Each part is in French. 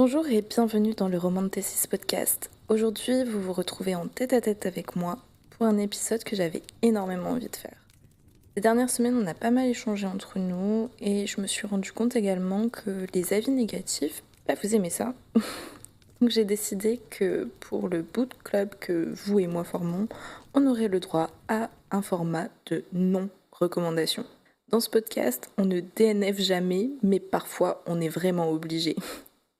Bonjour et bienvenue dans le Roman de Tessis podcast. Aujourd'hui, vous vous retrouvez en tête-à-tête avec moi pour un épisode que j'avais énormément envie de faire. Ces dernières semaines, on a pas mal échangé entre nous et je me suis rendu compte également que les avis négatifs, vous aimez ça. Donc j'ai décidé que pour le book club que vous et moi formons, on aurait le droit à un format de non-recommandation. Dans ce podcast, on ne DNF jamais, mais parfois on est vraiment obligé.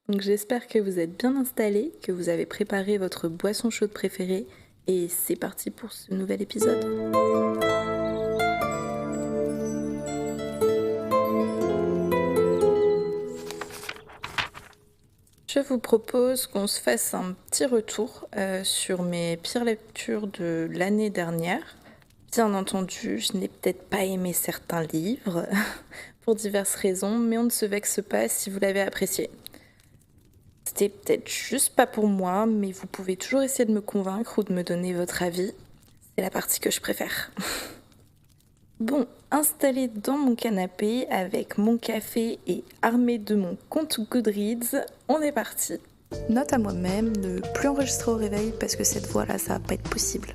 Donc j'espère que vous êtes bien installés, que vous avez préparé votre boisson chaude préférée et c'est parti pour ce nouvel épisode. Je vous propose qu'on se fasse un petit retour sur mes pires lectures de l'année dernière. Bien entendu, je n'ai peut-être pas aimé certains livres pour diverses raisons, mais on ne se vexe pas si vous l'avez apprécié. C'était peut-être juste pas pour moi, mais vous pouvez toujours essayer de me convaincre ou de me donner votre avis. C'est la partie que je préfère. Bon, installée dans mon canapé avec mon café et armée de mon compte Goodreads, on est parti. Note à moi-même, ne plus enregistrer au réveil parce que cette voix-là, ça va pas être possible.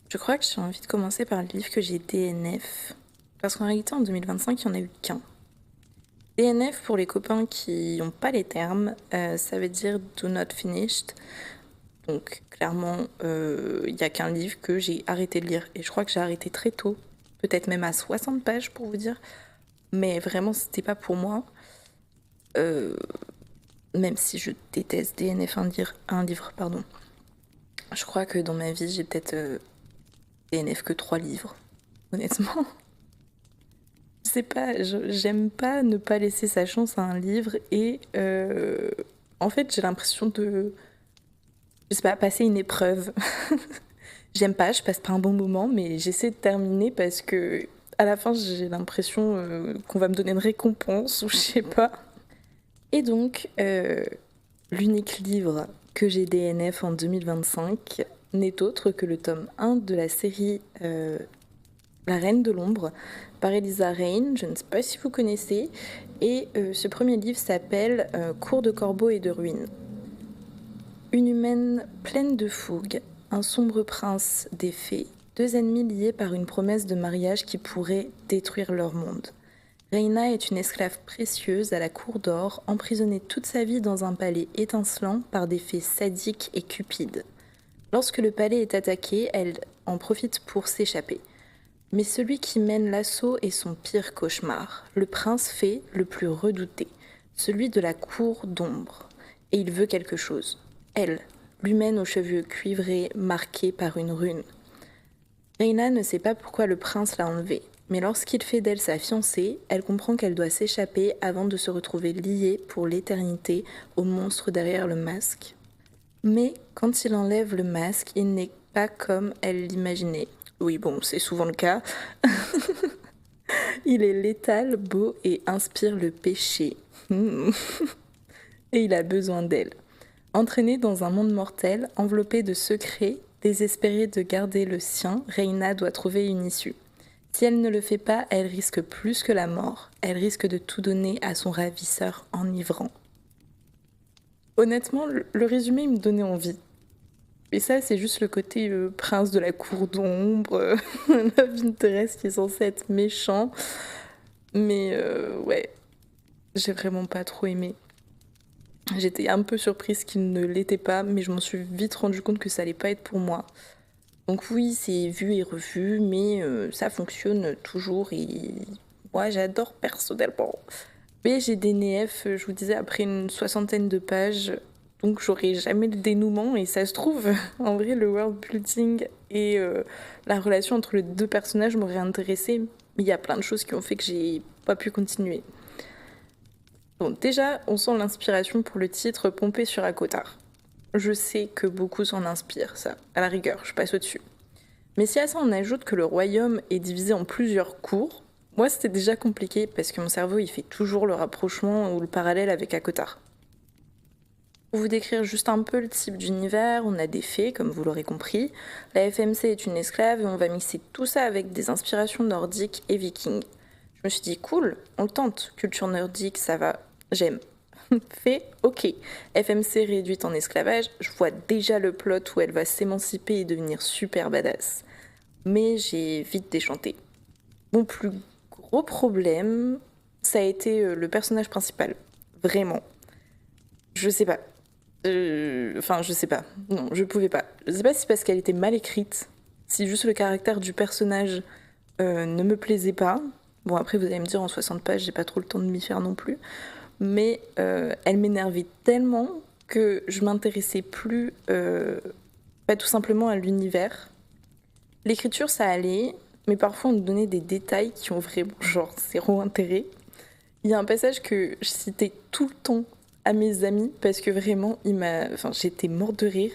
Je crois que j'ai envie de commencer par le livre que j'ai DNF, parce qu'en réalité en 2025, il n'y en a eu qu'un. DNF, pour les copains qui n'ont pas les termes, ça veut dire Do Not Finished. Donc clairement, il n'y a qu'un livre que j'ai arrêté de lire. Et je crois que j'ai arrêté très tôt, peut-être même à 60 pages pour vous dire. Mais vraiment, c'était pas pour moi. Même si je déteste DNF un livre. Je crois que dans ma vie, j'ai peut-être DNF que 3 livres, honnêtement. Je sais pas, j'aime pas ne pas laisser sa chance à un livre et en fait j'ai l'impression de, je sais pas, passer une épreuve. J'aime pas, je passe pas un bon moment, mais j'essaie de terminer parce que à la fin j'ai l'impression qu'on va me donner une récompense ou je sais pas. Et donc l'unique livre que j'ai DNF en 2025 n'est autre que le tome 1 de la série La Reine de l'Ombre par Elisa Reign, je ne sais pas si vous connaissez, et ce premier livre s'appelle Cours de corbeaux et de ruines. Une humaine pleine de fougue, un sombre prince des fées, 2 ennemis liés par une promesse de mariage qui pourrait détruire leur monde. Reina est une esclave précieuse à la cour d'or, emprisonnée toute sa vie dans un palais étincelant par des fées sadiques et cupides. Lorsque le palais est attaqué, elle en profite pour s'échapper. Mais celui qui mène l'assaut est son pire cauchemar, le prince fée le plus redouté, celui de la cour d'ombre. Et il veut quelque chose. Elle, l'humaine aux cheveux cuivrés marqués par une rune. Reina ne sait pas pourquoi le prince l'a enlevée, mais lorsqu'il fait d'elle sa fiancée, elle comprend qu'elle doit s'échapper avant de se retrouver liée pour l'éternité au monstre derrière le masque. Mais quand il enlève le masque, il n'est pas comme elle l'imaginait. Oui, bon, c'est souvent le cas. Il est létal, beau et inspire le péché. Et il a besoin d'elle. Entraînée dans un monde mortel, enveloppée de secrets, désespérée de garder le sien, Reina doit trouver une issue. Si elle ne le fait pas, elle risque plus que la mort. Elle risque de tout donner à son ravisseur enivrant. Honnêtement, le résumé me donnait envie. Et ça, c'est juste le côté prince de la cour d'ombre, love interest qui est censé être méchant. Mais ouais, j'ai vraiment pas trop aimé. J'étais un peu surprise qu'il ne l'était pas, mais je m'en suis vite rendu compte que ça allait pas être pour moi. Donc oui, c'est vu et revu, mais ça fonctionne toujours et moi j'adore personnellement. Mais j'ai des DNF, je vous disais, après une 60aine de pages, donc j'aurai jamais le dénouement et ça se trouve, en vrai le world building et la relation entre les 2 personnages m'auraient intéressée, mais il y a plein de choses qui ont fait que j'ai pas pu continuer. Bon, déjà, on sent l'inspiration pour le titre pompé sur Akotard. Je sais que beaucoup s'en inspirent, ça, à la rigueur, je passe au-dessus. Mais si à ça on ajoute que le royaume est divisé en plusieurs cours, moi c'était déjà compliqué parce que mon cerveau il fait toujours le rapprochement ou le parallèle avec Akotard. Pour vous décrire juste un peu le type d'univers, on a des fées, comme vous l'aurez compris. La FMC est une esclave et on va mixer tout ça avec des inspirations nordiques et vikings. Je me suis dit cool, on le tente, culture nordique, ça va, j'aime. fait ok, FMC réduite en esclavage, je vois déjà le plot où elle va s'émanciper et devenir super badass. Mais j'ai vite déchanté. Mon plus gros problème, ça a été le personnage principal. Vraiment. Je sais pas. Enfin, je sais pas. Non, je pouvais pas. Je sais pas si c'est parce qu'elle était mal écrite, si juste le caractère du personnage ne me plaisait pas. Bon, après, vous allez me dire, en 60 pages, j'ai pas trop le temps de m'y faire non plus. Mais elle m'énervait tellement que je m'intéressais plus, pas tout simplement à l'univers. L'écriture, ça allait, mais parfois on nous donnait des détails qui ont vraiment, genre, zéro intérêt. Il y a un passage que je citais tout le temps à mes amis parce que vraiment, j'étais morte de rire.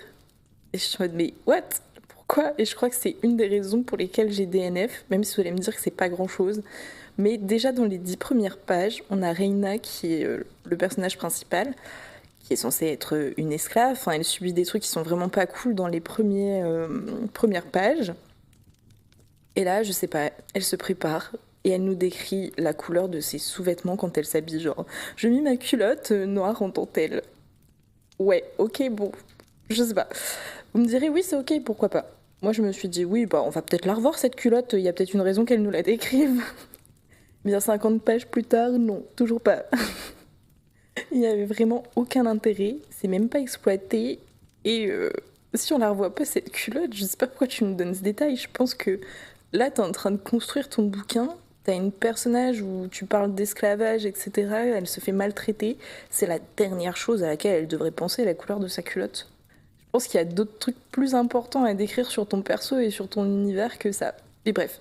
Et je suis en mode, mais what? Pourquoi? Et je crois que c'est une des raisons pour lesquelles j'ai DNF, même si vous allez me dire que c'est pas grand chose. Mais déjà dans les 10 premières pages, on a Reina qui est le personnage principal, qui est censée être une esclave. Enfin, elle subit des trucs qui sont vraiment pas cool dans les premières pages. Et là, je sais pas, elle se prépare et elle nous décrit la couleur de ses sous-vêtements quand elle s'habille. Genre, je mis ma culotte noire en dentelle. Ouais, ok, bon, je sais pas. Vous me direz, oui, c'est ok, pourquoi pas. Moi, je me suis dit, oui, bah, on va peut-être la revoir cette culotte, il y a peut-être une raison qu'elle nous la décrive. Bien 50 pages plus tard, non, toujours pas. Il n'y avait vraiment aucun intérêt, c'est même pas exploité. Et si on la revoit pas cette culotte, je sais pas pourquoi tu nous donnes ce détail. Je pense que là, t'es en train de construire ton bouquin, t'as une personnage où tu parles d'esclavage, etc. Elle se fait maltraiter. C'est la dernière chose à laquelle elle devrait penser, la couleur de sa culotte. Je pense qu'il y a d'autres trucs plus importants à décrire sur ton perso et sur ton univers que ça. Et bref,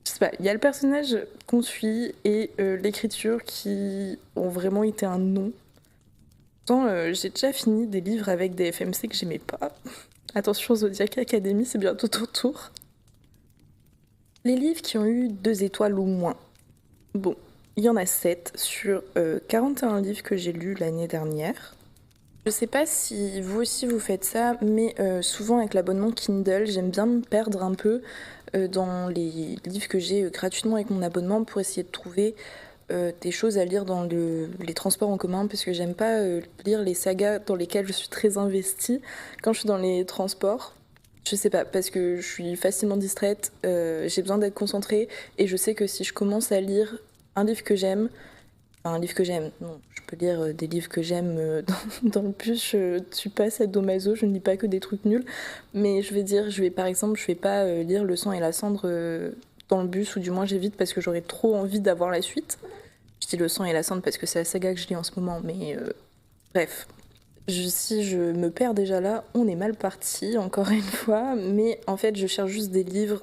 je sais pas, il y a le personnage qu'on suit et l'écriture qui ont vraiment été un non. Pourtant, j'ai déjà fini des livres avec des FMC que j'aimais pas. Attention, Zodiac Academy, c'est bientôt ton tour. Les livres qui ont eu 2 étoiles ou moins. Bon, il y en a 7 sur 41 livres que j'ai lus l'année dernière. Je sais pas si vous aussi vous faites ça, mais souvent avec l'abonnement Kindle, j'aime bien me perdre un peu dans les livres que j'ai gratuitement avec mon abonnement pour essayer de trouver des choses à lire dans les transports en commun, parce que j'aime pas lire les sagas dans lesquelles je suis très investie quand je suis dans les transports. Je sais pas, parce que je suis facilement distraite, j'ai besoin d'être concentrée, et je sais que si je commence à lire un livre que j'aime, enfin un livre que j'aime, non, je peux lire des livres que j'aime dans le bus, je suis pas sadomaso, je ne lis pas que des trucs nuls, mais je vais dire, par exemple, je vais pas lire Le sang et la cendre dans le bus, ou du moins j'évite parce que j'aurais trop envie d'avoir la suite. Je dis Le sang et la cendre parce que c'est la saga que je lis en ce moment, mais bref. Si je me perds déjà là, on est mal parti, encore une fois, mais en fait je cherche juste des livres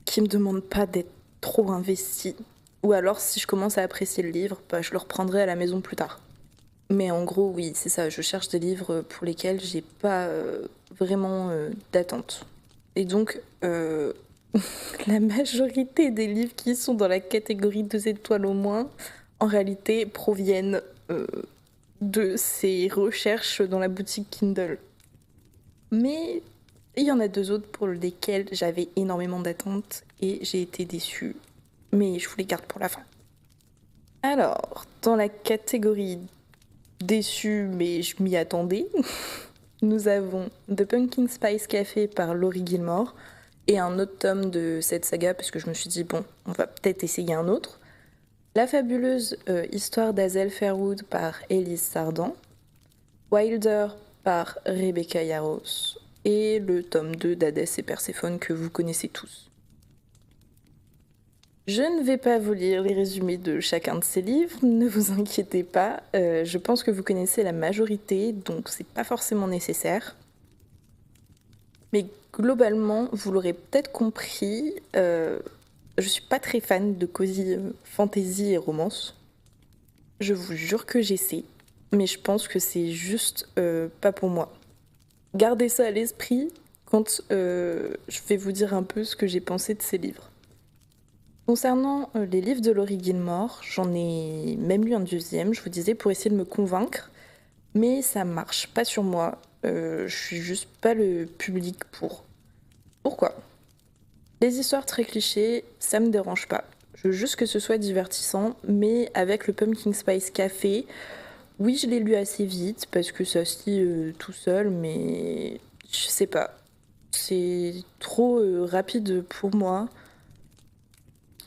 qui me demandent pas d'être trop investi. Ou alors si je commence à apprécier le livre, bah, je le reprendrai à la maison plus tard. Mais en gros oui, c'est ça, je cherche des livres pour lesquels j'ai pas vraiment d'attente. Et donc la majorité des livres qui sont dans la catégorie 2 étoiles au moins, en réalité proviennent de ces recherches dans la boutique Kindle. Mais il y en a 2 autres pour lesquels j'avais énormément d'attentes et j'ai été déçue. Mais je vous les garde pour la fin. Alors, dans la catégorie déçue mais je m'y attendais, nous avons The Pumpkin Spice Café par Laurie Gilmore et un autre tome de cette saga parce que je me suis dit bon, on va peut-être essayer un autre. La fabuleuse histoire d'Azel Fairwood par Élise Sardan, Wilder par Rebecca Yarros et le tome 2 d'Hadès et Perséphone que vous connaissez tous. Je ne vais pas vous lire les résumés de chacun de ces livres, ne vous inquiétez pas, je pense que vous connaissez la majorité, donc c'est pas forcément nécessaire. Mais globalement, vous l'aurez peut-être compris, je suis pas très fan de cosy fantasy et romance. Je vous jure que j'essaie, mais je pense que c'est juste pas pour moi. Gardez ça à l'esprit quand je vais vous dire un peu ce que j'ai pensé de ces livres. Concernant les livres de Laurie Gilmore, j'en ai même lu un deuxième, je vous disais, pour essayer de me convaincre, mais ça marche pas sur moi, je suis juste pas le public pour. Pourquoi ? Les histoires très clichés, ça me dérange pas. Je veux juste que ce soit divertissant, mais avec le Pumpkin Spice Café, Oui, je l'ai lu assez vite parce que ça se lit tout seul, mais je sais pas. C'est trop rapide pour moi.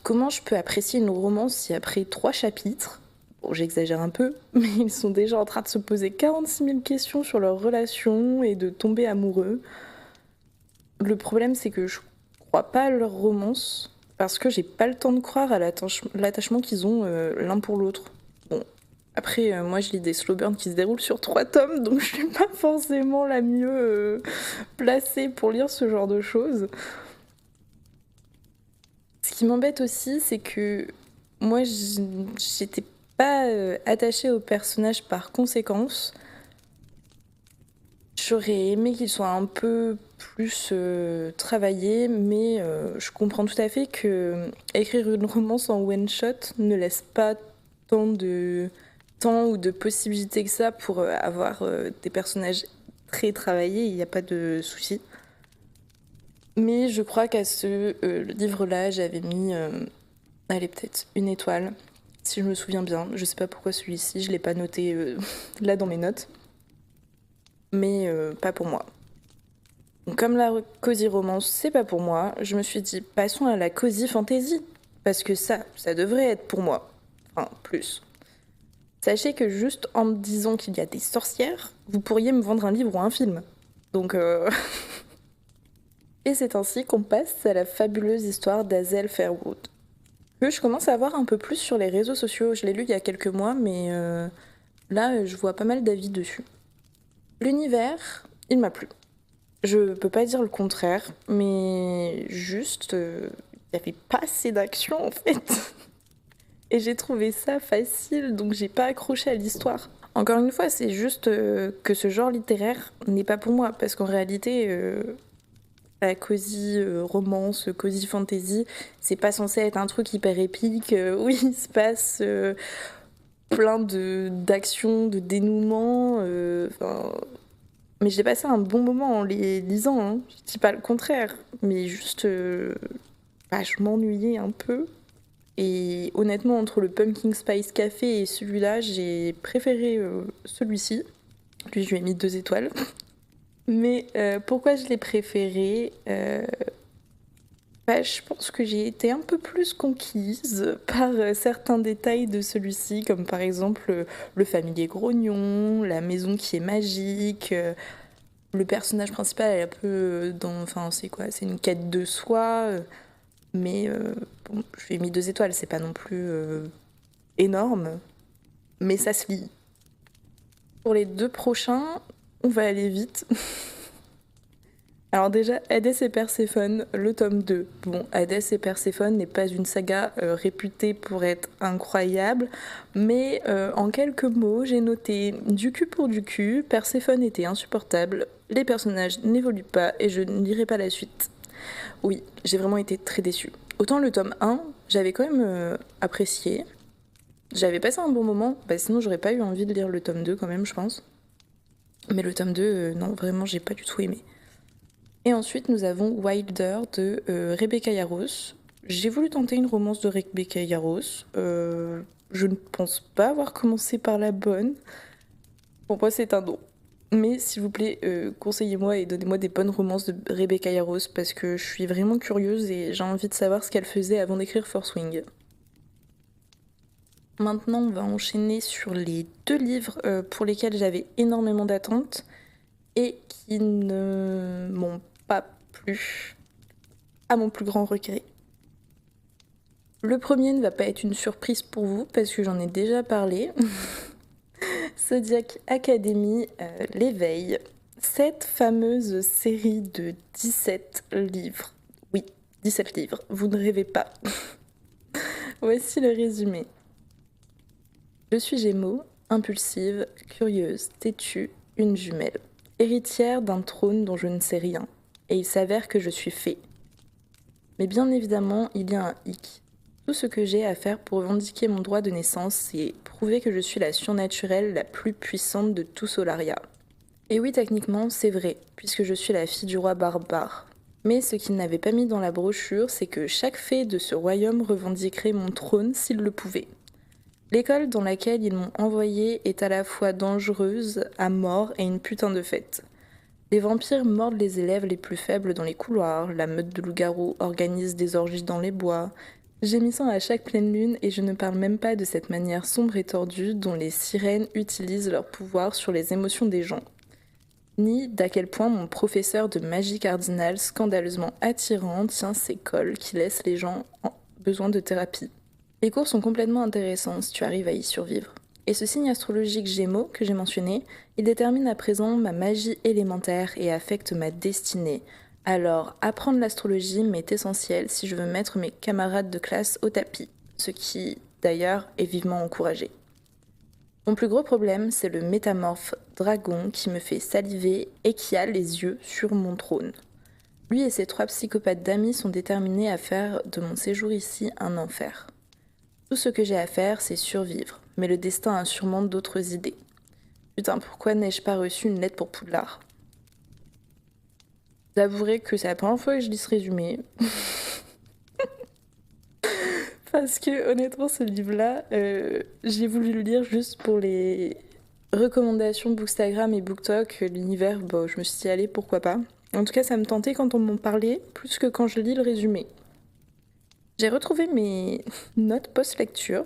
Comment je peux apprécier une romance si après 3 chapitres, bon j'exagère un peu, mais ils sont déjà en train de se poser 46 000 questions sur leur relation et de tomber amoureux. Le problème c'est que je crois pas à leur romance parce que j'ai pas le temps de croire à l'attachement qu'ils ont l'un pour l'autre. Bon, après moi je lis des slow burns qui se déroulent sur 3 tomes, donc je suis pas forcément la mieux placée pour lire ce genre de choses. Ce qui m'embête aussi, c'est que moi, j'étais pas attachée au personnage par conséquence. J'aurais aimé qu'il soit un peu plus travaillé, mais je comprends tout à fait que écrire une romance en one shot ne laisse pas tant de temps ou de possibilités que ça pour avoir des personnages très travaillés. Il n'y a pas de souci. Mais je crois qu'à ce livre-là, j'avais mis, allez, peut-être 1 étoile, si je me souviens bien. Je sais pas pourquoi celui-ci, je l'ai pas noté là dans mes notes. Mais pas pour moi. Donc, comme la cosy romance, c'est pas pour moi, je me suis dit, passons à la cosy fantasy. Parce que ça devrait être pour moi. Enfin, plus. Sachez que juste en me disant qu'il y a des sorcières, vous pourriez me vendre un livre ou un film. Donc... Et c'est ainsi qu'on passe à la fabuleuse histoire d'Hazel Fairwood, que je commence à voir un peu plus sur les réseaux sociaux. Je l'ai lu il y a quelques mois, mais là, je vois pas mal d'avis dessus. L'univers, il m'a plu. Je peux pas dire le contraire, mais juste, il n'y avait pas assez d'action en fait. Et j'ai trouvé ça facile, donc j'ai pas accroché à l'histoire. Encore une fois, c'est juste que ce genre littéraire n'est pas pour moi, parce qu'en réalité... la cosy romance, cosy fantasy, c'est pas censé être un truc hyper épique où il se passe plein d'actions, de dénouements. Mais j'ai passé un bon moment en les lisant, hein. Je dis pas le contraire, mais juste je m'ennuyais un peu. Et honnêtement, entre le Pumpkin Spice Café et celui-là, j'ai préféré celui-ci. Lui, je lui ai mis 2 étoiles. Mais pourquoi je l'ai préféré je pense que j'ai été un peu plus conquise par certains détails de celui-ci, comme par exemple le familier grognon, la maison qui est magique, le personnage principal est un peu dans... Enfin, c'est quoi? C'est une quête de soi, mais bon, je lui ai mis 2 étoiles, c'est pas non plus énorme, mais ça se lit. Pour les 2 prochains, on va aller vite. Alors déjà, Hadès et Perséphone, le tome 2. Bon, Hadès et Perséphone n'est pas une saga réputée pour être incroyable, mais en quelques mots, j'ai noté du cul pour du cul, Perséphone était insupportable, les personnages n'évoluent pas et je ne lirai pas la suite. Oui, j'ai vraiment été très déçue. Autant le tome 1, j'avais quand même apprécié, j'avais passé un bon moment, sinon j'aurais pas eu envie de lire le tome 2 quand même, je pense. Mais le tome 2, non, vraiment, j'ai pas du tout aimé. Et ensuite, nous avons Wilder de Rebecca Yarros. J'ai voulu tenter une romance de Rebecca Yarros. Je ne pense pas avoir commencé par la bonne. Pour moi, c'est un non. Mais s'il vous plaît, conseillez-moi et donnez-moi des bonnes romances de Rebecca Yarros parce que je suis vraiment curieuse et j'ai envie de savoir ce qu'elle faisait avant d'écrire Force Wing. Maintenant, on va enchaîner sur les 2 livres pour lesquels j'avais énormément d'attentes et qui ne m'ont pas plu, à mon plus grand regret. Le premier ne va pas être une surprise pour vous parce que j'en ai déjà parlé. Zodiac Academy, l'éveil. Cette fameuse série de 17 livres. Oui, 17 livres, vous ne rêvez pas. Voici le résumé. Je suis Gémeaux, impulsive, curieuse, têtue, une jumelle. Héritière d'un trône dont je ne sais rien. Et il s'avère que je suis fée. Mais bien évidemment, il y a un hic. Tout ce que j'ai à faire pour revendiquer mon droit de naissance, c'est prouver que je suis la surnaturelle la plus puissante de tout Solaria. Et oui, techniquement, c'est vrai, puisque je suis la fille du roi barbare. Mais ce qu'il n'avait pas mis dans la brochure, c'est que chaque fée de ce royaume revendiquerait mon trône s'il le pouvait. L'école dans laquelle ils m'ont envoyée est à la fois dangereuse, à mort et une putain de fête. Les vampires mordent les élèves les plus faibles dans les couloirs, la meute de loups-garous organise des orgies dans les bois, gémissant à chaque pleine lune, et je ne parle même pas de cette manière sombre et tordue dont les sirènes utilisent leur pouvoir sur les émotions des gens. Ni d'à quel point mon professeur de magie cardinale scandaleusement attirant tient ses cols qui laissent les gens en besoin de thérapie. Les cours sont complètement intéressants si tu arrives à y survivre. Et ce signe astrologique Gémeaux que j'ai mentionné, il détermine à présent ma magie élémentaire et affecte ma destinée. Alors, apprendre l'astrologie m'est essentiel si je veux mettre mes camarades de classe au tapis, ce qui, d'ailleurs, est vivement encouragé. Mon plus gros problème, c'est le métamorphe dragon qui me fait saliver et qui a les yeux sur mon trône. Lui et ses 3 psychopathes d'amis sont déterminés à faire de mon séjour ici un enfer. Tout ce que j'ai à faire, c'est survivre, mais le destin a sûrement d'autres idées. Putain, pourquoi n'ai-je pas reçu une lettre pour Poudlard ? J'avouerai que c'est la première fois que je lis ce résumé. Parce que honnêtement, ce livre-là, j'ai voulu le lire juste pour les recommandations Bookstagram et BookTok. L'univers, bon, je me suis dit, allez, pourquoi pas. En tout cas, ça me tentait quand on m'en parlait, plus que quand je lis le résumé. J'ai retrouvé mes notes post-lecture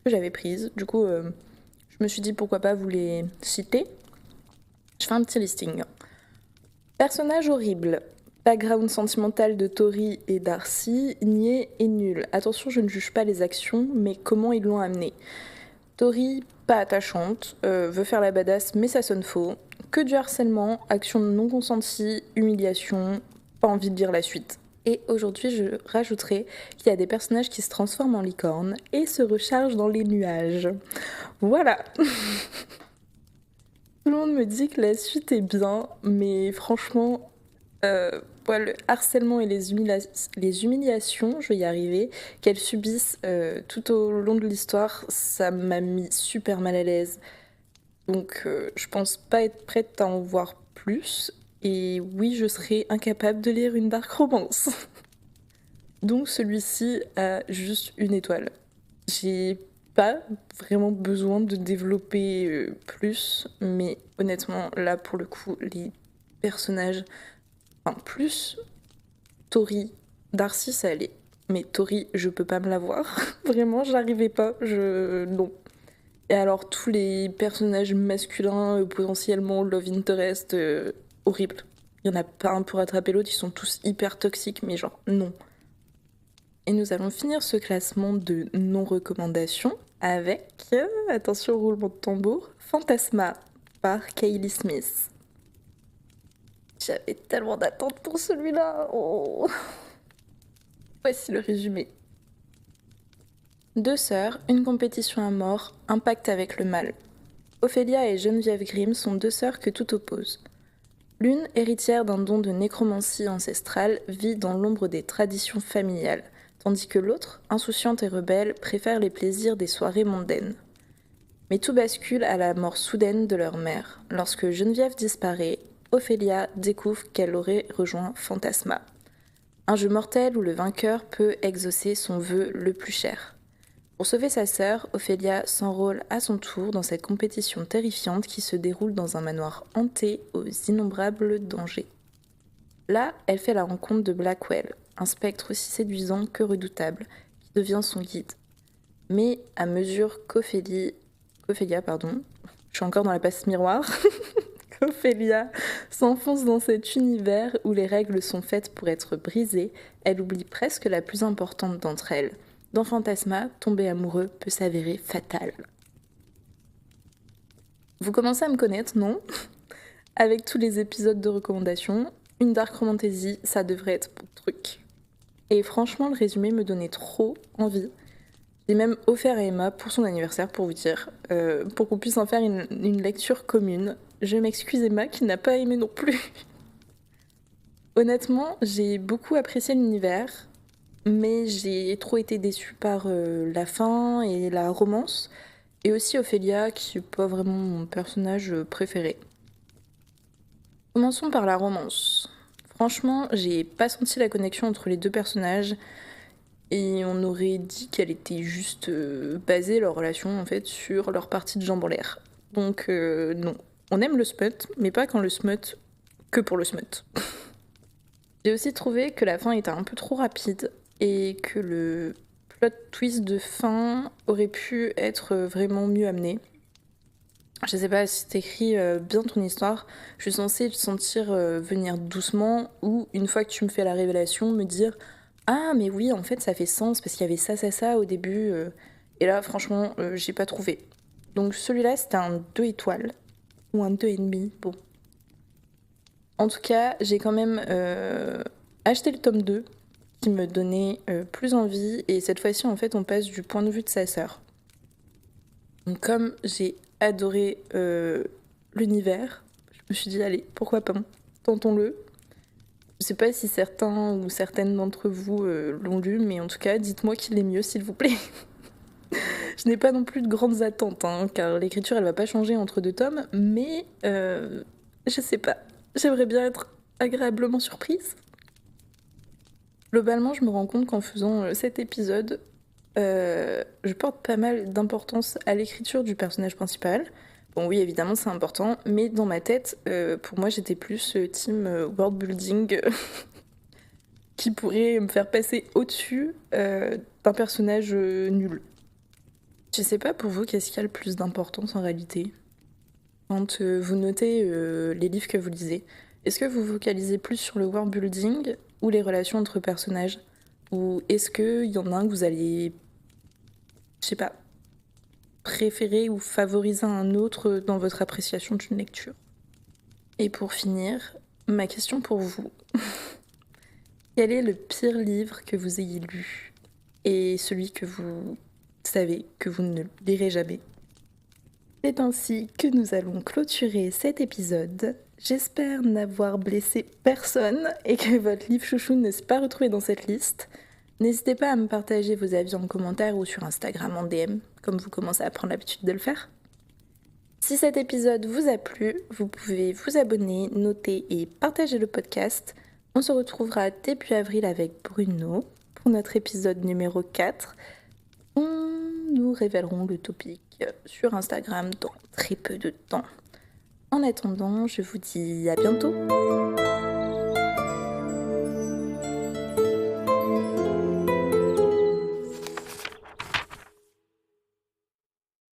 que j'avais prises. Du coup, je me suis dit pourquoi pas vous les citer. Je fais un petit listing. Personnage horrible. Background sentimental de Tori et Darcy, niais et nul. Attention, je ne juge pas les actions, mais comment ils l'ont amené. Tori, pas attachante, veut faire la badass, mais ça sonne faux. Que du harcèlement, action non consentie, humiliation, pas envie de lire la suite. Et aujourd'hui, je rajouterai qu'il y a des personnages qui se transforment en licorne et se rechargent dans les nuages. Voilà. Tout le monde me dit que la suite est bien, mais franchement, le harcèlement et les humiliations, je vais y arriver, qu'elles subissent tout au long de l'histoire, ça m'a mis super mal à l'aise. Donc je pense pas être prête à en voir plus. Et oui, je serais incapable de lire une dark romance. Donc celui-ci a juste une étoile. J'ai pas vraiment besoin de développer plus, mais honnêtement, là pour le coup, les personnages, enfin plus Tori, Darcy ça allait, mais Tori, je peux pas me la voir. Vraiment, j'arrivais pas, non. Et alors tous les personnages masculins, potentiellement love interest, horribles. Il y en a pas un pour attraper l'autre, ils sont tous hyper toxiques, mais genre non. Et nous allons finir ce classement de non-recommandations avec, attention roulement de tambour, Fantasma par Kaylee Smith. J'avais tellement d'attentes pour celui-là. Oh. Voici le résumé. 2 sœurs, une compétition à mort, un pacte avec le mal. Ophélia et Geneviève Grimm sont 2 sœurs que tout oppose. L'une, héritière d'un don de nécromancie ancestrale, vit dans l'ombre des traditions familiales, tandis que l'autre, insouciante et rebelle, préfère les plaisirs des soirées mondaines. Mais tout bascule à la mort soudaine de leur mère. Lorsque Geneviève disparaît, Ophélia découvre qu'elle aurait rejoint Fantasma. Un jeu mortel où le vainqueur peut exaucer son vœu le plus cher. Pour sauver sa sœur, Ophélia s'enrôle à son tour dans cette compétition terrifiante qui se déroule dans un manoir hanté aux innombrables dangers. Là, elle fait la rencontre de Blackwell, un spectre aussi séduisant que redoutable, qui devient son guide. Mais à mesure qu'Ophélia, je suis encore dans la passe miroir, qu'Ophélia s'enfonce dans cet univers où les règles sont faites pour être brisées, elle oublie presque la plus importante d'entre elles. Dans Fantasma, tomber amoureux peut s'avérer fatal. Vous commencez à me connaître, non ? Avec tous les épisodes de recommandations, une dark romantasy, ça devrait être mon truc. Et franchement, le résumé me donnait trop envie. J'ai même offert à Emma pour son anniversaire, pour vous dire, pour qu'on puisse en faire une lecture commune. Je m'excuse Emma qui n'a pas aimé non plus. Honnêtement, j'ai beaucoup apprécié l'univers, mais j'ai trop été déçue par la fin et la romance, et aussi Ophélia, qui n'est pas vraiment mon personnage préféré. Commençons par la romance. Franchement, j'ai pas senti la connexion entre les 2 personnages. et on aurait dit qu'elle était juste basée, leur relation, en fait, sur leur partie de jambes en l'air. Donc non, on aime le smut, mais pas quand le smut, que pour le smut. J'ai aussi trouvé que la fin était un peu trop rapide et que le plot twist de fin aurait pu être vraiment mieux amené. Je sais pas si t'écris bien ton histoire, je suis censée le sentir venir doucement, ou une fois que tu me fais la révélation, me dire ah mais oui en fait ça fait sens parce qu'il y avait ça au début, et là franchement j'ai pas trouvé. Donc celui-là c'était un 2 étoiles, ou un 2,5, bon. En tout cas j'ai quand même acheté le tome 2 qui me donnait plus envie, et cette fois-ci en fait on passe du point de vue de sa sœur. Donc comme j'ai adoré l'univers, je me suis dit allez, pourquoi pas, tentons-le. Je sais pas si certains ou certaines d'entre vous l'ont lu, mais en tout cas dites-moi qu'il est mieux s'il vous plaît. Je n'ai pas non plus de grandes attentes, hein, car l'écriture elle va pas changer entre 2 tomes, mais je sais pas, j'aimerais bien être agréablement surprise. Globalement je me rends compte qu'en faisant cet épisode, je porte pas mal d'importance à l'écriture du personnage principal. Bon oui évidemment c'est important, mais dans ma tête, pour moi j'étais plus team world building qui pourrait me faire passer au-dessus d'un personnage nul. Je sais pas pour vous qu'est-ce qui a le plus d'importance en réalité quand vous notez les livres que vous lisez. Est-ce que vous focalisez plus sur le world building ou les relations entre personnages? Ou est-ce qu'il y en a un que vous allez, je sais pas, préférer ou favoriser un autre dans votre appréciation d'une lecture? Et pour finir, ma question pour vous. Quel est le pire livre que vous ayez lu et celui que vous savez que vous ne lirez jamais? C'est ainsi que nous allons clôturer cet épisode. J'espère n'avoir blessé personne et que votre livre chouchou ne s'est pas retrouvé dans cette liste. N'hésitez pas à me partager vos avis en commentaire ou sur Instagram en DM, comme vous commencez à prendre l'habitude de le faire. Si cet épisode vous a plu, vous pouvez vous abonner, noter et partager le podcast. On se retrouvera début avril avec Bruno pour notre épisode numéro 4. Nous révélerons le topic sur Instagram dans très peu de temps. En attendant, je vous dis à bientôt.